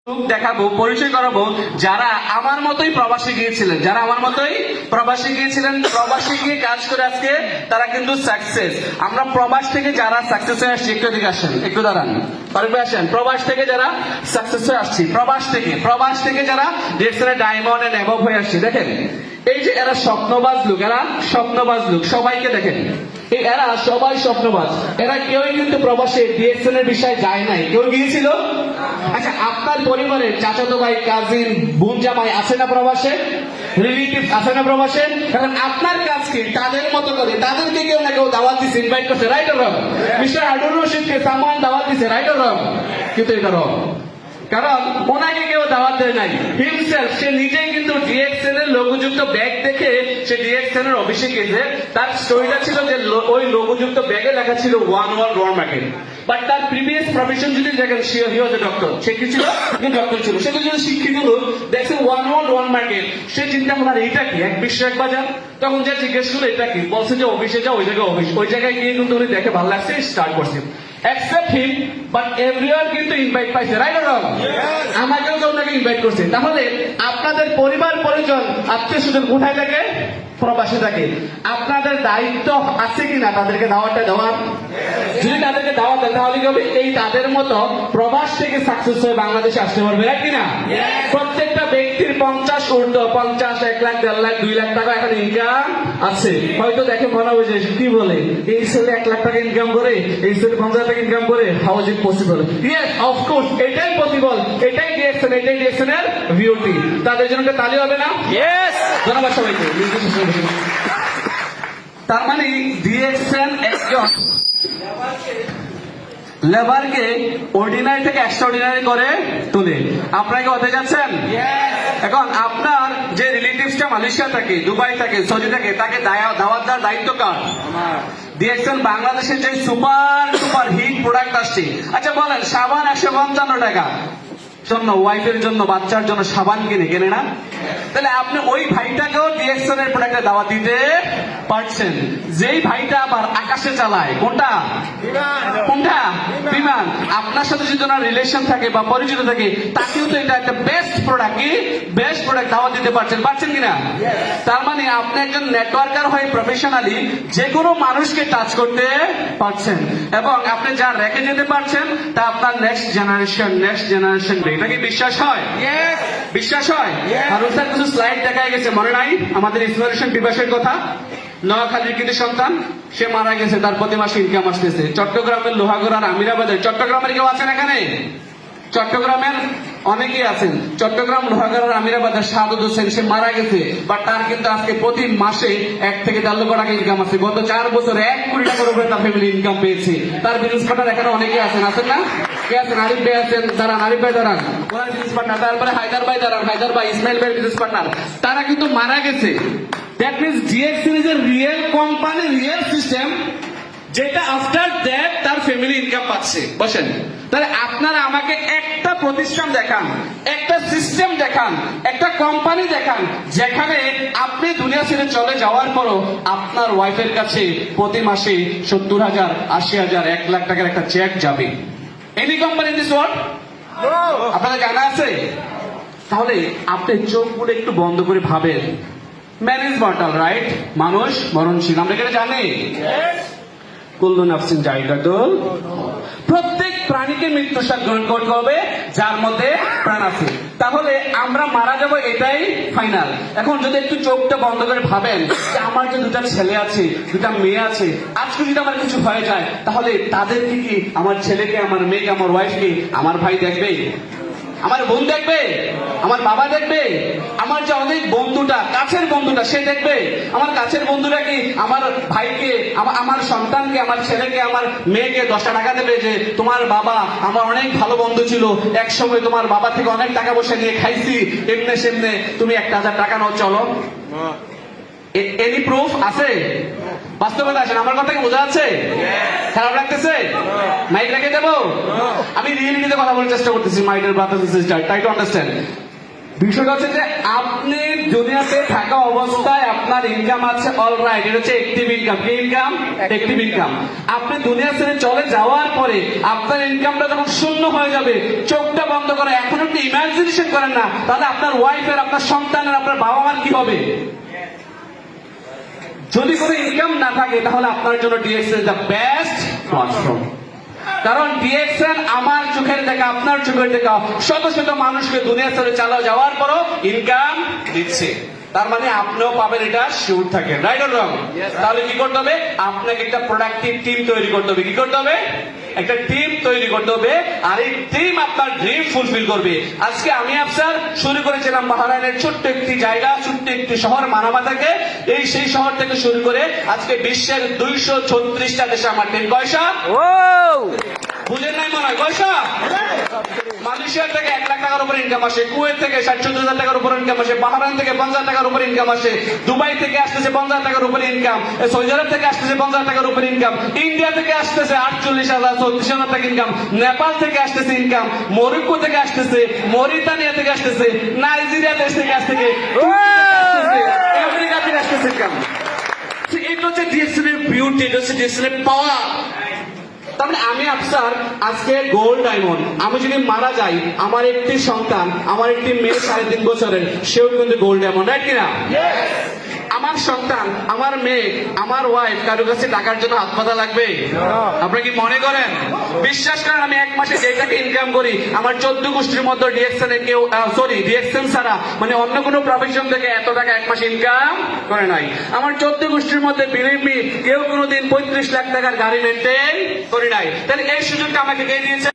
দেখাবো, পরিচয় করাবো যারা আমার মতোই প্রবাসী গিয়েছিলেন, প্রবাসী গিয়ে কাজ করে আজকে তারা কিন্তু সাকসেস। আমরা প্রবাস থেকে যারা সাকসেস হয়ে আসছি, একটু এদিকে আসেন, একটু দাঁড়ান, আসেন। প্রবাস থেকে যারা সাকসেস হয়ে আসছি, প্রবাস থেকে যারা ডিএক্সএল ডায়মন্ড এন্ড অ্যাবভ হয়ে আসছি, দেখেন এই যে এরা স্বপ্নবাজ লোক, সবাইকে দেখেন, এরা সবাই স্বপ্নবাজ। এরা কেউই কিন্তু প্রবাসে ডিএক্সএল এর বিষয়ে যায় নাই। কেউ গিয়েছিল? আচ্ছা, আপনার পরিবারের চাচাতো ভাই, কাজিন, বোন, জামাই আছে না প্রবাসে? রিলেটিভ আছে না প্রবাসে? এখন আপনার কাজ কি? তাদের মতো করে তাদেরকে কেউ না কেউ দাওয়াত দিচ্ছে, ইনভাইট করছে, right or wrong? Mister Harun রশিদকে সামান দাওয়াত দিচ্ছে, রাইট অর রং? কিন্তু এটা রং, কারণ ওনাকে কেউ দাওয়াত দেয় নাই। হিমসেলফ, সে নিজেই কিন্তু ডিএক্সএল এর লোগোযুক্ত ব্যাগ দেখে সে ডিএক্সএল এর অফিসে গেছে। তার স্টোরিটা ছিল যে ওই লোগোযুক্ত ব্যাগে লেখা ছিল 1-1 মার্কেট। বাট তার প্রিভিয়াস প্রফেশন যদি দেখেন, হি ওয়াজ এ ডক্টর। সে কি ছিল? ডক্টর ছিল। সে তো যদি শিক্ষিত লোক, দেখছে 1-1 মার্কেট, সে চিন্তা করল এটা কি, এক বিশ্ব এক বাজার। তখন যে জিজ্ঞেস করলো এটা কি, বলছে যে অফিসে যাও, ওই জায়গায় অফিস। ওই জায়গায় গিয়ে কিন্তু উনি দেখে ভালো লাগছে, স্টার্ট করছে। Except him, but everyone কিন্তু ইনভাইট পাইছে, রাইট অর রং? আমাকেও কেউ নাকি ইনভাইট করছে। তাহলে আপনাদের পরিবার পরিজন আত্মীয় স্বজন কোথায় থাকে? প্রবাসে থাকে। আপনাদের দায়িত্ব আছে কিনা তাদেরকে দাওয়াতটা দেওয়ার? যদি তাদেরকে দাওয়াত দেন, তাহলে কি হবে? এই তাদের মতো প্রবাস থেকে সাকসেস হয়ে বাংলাদেশে আসতে পারবে, রাইট কিনা? প্রত্যেকটা ব্যক্তির 50 ঊর্ধ্ব, 50, 1 লাখ, 1.5 লাখ, 2 লাখ টাকা এখন ইনকাম আছে। হয়তো দেখে মনে হবে যে কি বলে, এই ছেলে 1 লাখ টাকা ইনকাম করে, এই ছেলে 50 টাকা ইনকাম করে, how is it possible? Yes, of course, এটাই পসিবল। এটাই ডিএক্সএল এর বিউটি। তাদের জন্য তালি হবে না? ইয়েস, ধন্যবাদ সবাইকে। তার মানে ডিএক্সএল একজন লেবারকে অর্ডিনারি থেকে এক্সট্রাঅর্ডিনারি করে তোলে। আপনারা কি হতে যাচ্ছেন? এখন আপনার যে রিলেটিভসটা মালয়েশিয়া থাকে, দুবাই থাকে, সৌদি থাকে, তাকে দাওয়াত দেওয়ার দায়িত্ব কার? ডিএক্সএল বাংলাদেশের যে সুপার হিট প্রোডাক্ট আসছে। আচ্ছা বলেন, সাবান 155 টাকা, জন্য ওয়াইফের জন্য, বাচ্চার জন্য সাবান কেনে না? তাহলে আপনি ওই ভাইটাকেও ডিএক্সএল এর প্রোডাক্টে দাওয়াত দিতে পারছেন। যেই ভাইটা আবার আকাশে চালায়, কোনটা? বিমান। আপনার সাথে যদি ওনার রিলেশন থাকে বা পরিচিত থাকে, তাকেও তো এটা একটা বেস্ট প্রোডাক্ট দাওয়াত দিতে পারছেন কিনা? তার মানে আপনি একজন নেটওয়ার্কার হয়ে প্রফেশনালি যে কোনো মানুষকে টাচ করতে পারছেন, এবং আপনি যা রেখে যেতে পারছেন তা আপনার নেক্সট জেনারেশন এটা কি বিশ্বাস হয়? বিশ্বাস হয়? হারুন স্যার কিছু স্লাইড দেখা গেছে, মনে নাই আমাদের ইন্সপিরেশন বিভাসের কথা? নোয়াখালীর কৃতি সন্তান, সে মারা গেছে, তার প্রতি মাসে ইনকাম আসতেছে। চট্টগ্রামের লোহাগড়ার আমিরাবাদের, চট্টগ্রামের কেউ আছেন এখানে? চট্টগ্রামের অনেকেই আছেন। চট্টগ্রাম লোহাগড়ার আমিরাবাদের সাদত হোসেন, সে মারা গেছে, বাট তার কিন্তু আজকে প্রতি মাসে 1 থেকে 1.5 লক্ষ টাকা ইনকাম আছে। গত 4 বছরে 1 কোটি টাকার উপরে তার ফ্যামিলি ইনকাম পেয়েছে। তার বিজনেস পার্টনার এখানে অনেকে আছেন না? কে আছেন? আরিফ ভাই আছেন, আরিফ ভাই দাঁড়ান, ওনার বিজনেস পার্টনার। তারপরে হায়দার ভাই দাঁড়ান, হায়দার ভাই, ইসমাইল ভাই বিজনেস পার্টনার। তারা কিন্তু মারা গেছে। That means DXL is a real company, real system, যেটা আফটার দ্যাট তার ফ্যামিলি ইনকাম পাচ্ছে। বসেন, তাহলে আপনারা আমাকে একটা প্রতিষ্ঠান দেখান, একটা সিস্টেম দেখান, একটা কোম্পানি দেখান, যেখানে আপনি দুনিয়া ছেড়ে চলে যাওয়ার পরও আপনার ওয়াইফের কাছে প্রতি মাসে 70,000, 80,000, 1 লাখ টাকার একটা চেক যাবে। Any company in this world? আপনাদের জানা আছে? তাহলে আপনি চোখ মুড়ে একটু বন্ধ করে ভাবেন, ম্যান ইজ মর্টাল, রাইট? মানুষ মরণশীল, আমরা এটা জানি। কুল্লু নাফসিন যায়কাতুল, প্রত্যেক প্রাণীকে মৃত্যুর স্বাদ গ্রহণ করতে হবে যার মধ্যে প্রাণ আছে। তাহলে আমরা মারা যাব, এটাই ফাইনাল। এখন যদি একটু চোখটা বন্ধ করে ভাবেন যে আমার যে 2টা ছেলে আছে, 2টা মেয়ে আছে, আজকে যদি আমার কিছু হয়ে যায়, তাহলে তাদেরকে কি, আমার ছেলেকে, আমার মেয়েকে, আমার ওয়াইফকে আমার ভাই দেখবে? আমার বোন দেখবে? আমার বাবা দেখবে? আমার যে অনেক বন্ধুটা, কাছের বন্ধুটা, সে দেখবে? আমার কাছের বন্ধুরা কি আমার ভাইকে, আমার সন্তানকে, আমার ছেলেকে, আমার মেয়েকে 10টা টাকা দেবে যে তোমার বাবা আমার অনেক ভালো বন্ধু ছিল, এক সময় তোমার বাবা থেকে অনেক টাকা পয়সা নিয়ে খাইছি, এমনে সেমনে, তুমি 1,000 টাকা নাও, চলো? এনি প্রুফ আছে? বাস্তবতা আসেন, আমার কথা কি বোঝা যাচ্ছে? খারাপ লাগতেছে? মাইক রেখে দেবো? আমি রিয়েলিটিতে কথা বলার চেষ্টা করতেছি, my dear brothers and sister, try to understand. বিষয়টা হচ্ছে যে আপনি দুনিয়াতে থাকা অবস্থায় আপনার ইনকাম আছে অলরাইট, এটা হচ্ছে অ্যাক্টিভ ইনকাম। কি ইনকাম? Active income. আপনি দুনিয়া ছেড়ে চলে যাওয়ার পরে আপনার ইনকামটা যখন শূন্য হয়ে যাবে, চোখটা বন্ধ করে এখন আপনি ইমাজিনেশন করেন না, তাহলে আপনার ওয়াইফের, আপনার সন্তানের, আপনার বাবা মার কি হবে? যদি কোনো ইনকাম না থাকে তাহলে আপনার জন্য ডিএক্সএল দ্য বেস্ট প্ল্যাটফর্ম। কারণ ডিএক্সএল আমার চোখের দেখা, আপনার চোখের দেখা শত শত মানুষকে দুনিয়া ছেড়ে চালা যাওয়ার পরও ইনকাম দিচ্ছে। তার মানে আপনিও পাবেন, এটা শিওর থাকেন। রাইট অর রং? তাহলে কি করতে হবে? আপনাকে একটা প্রোডাক্টিভ টিম তৈরি করতে হবে। কি করতে হবে? একটা টিম তৈরি করতে হবে, আর এই টিম আপনার ড্রিম ফুলফিল করবে। আজকে আমি আফসার শুরু করেছিলাম বাহরাইনের ছোট্ট একটি জায়গা, ছোট্ট একটি শহর মানামা থেকে। সেই শহর থেকে শুরু করে আজকে বিশ্বের 236টা দেশে আমার টিম। কয়সা? বুঝেন নাই মনে হয়? কয়সা? মালয়েশিয়া থেকে 1 লাখ টাকার উপর ইনকাম আসে, কুয়েত থেকে 60-70 টাকার উপর ইনকাম আসে, বাহরাইন থেকে 50 টাকার উপর ইনকাম আসে, দুবাই থেকে আসতেছে 50 টাকার উপর ইনকাম, সৌদি আরব থেকে আসতেছে 50 টাকার উপর ইনকাম, ইন্ডিয়া থেকে আসতেছে 48,000 34,000 টাকা ইনকাম, নেপাল থেকে আসতেছে ইনকাম, মরক্কো থেকে আসতেছে, মরিতানিয়া থেকে আসতেছে, নাইজেরিয়া দেশ থেকে আসতেছে, আমেরিকা থেকে আসতেছে ইনকাম। এটা হচ্ছে ডিএক্সএল এর বিউটি, এটা হচ্ছে ডিএক্সএল এর পাওয়ার। তার মানে আমি আফসার আজকে গোল্ড ডায়মন্ড। আমি যদি মারা যাই, আমার একটি সন্তান, আমার একটি মেয়ে 3.5 বছরের, সেও কিন্তু গোল্ড ডায়মন্ড। রাইট কিনা? আমার সন্তান, আমার মেয়ে, আমার ওয়াইফ কারো কাছে টাকার জন্য হাত পাতা লাগবে? আপনারা কি মনে করেন? বিশ্বাস করেন, আমি 1 মাসে যে টাকা ইনকাম করি, আমার 14 গোষ্ঠীর মধ্যে ডিএক্সএল কেউ, ডিএক্সএল ছাড়া মানে অন্য কোনো প্রফেশন থেকে এত টাকা 1 মাসে ইনকাম করে নাই। আমার 14 গোষ্ঠীর মধ্যে বিলিভ মি, কেউ কোনোদিন 35 লাখ টাকার গাড়ি মেনটেন করে নাই। তাহলে এই সুযোগটা আমাকে কে দিয়েছে?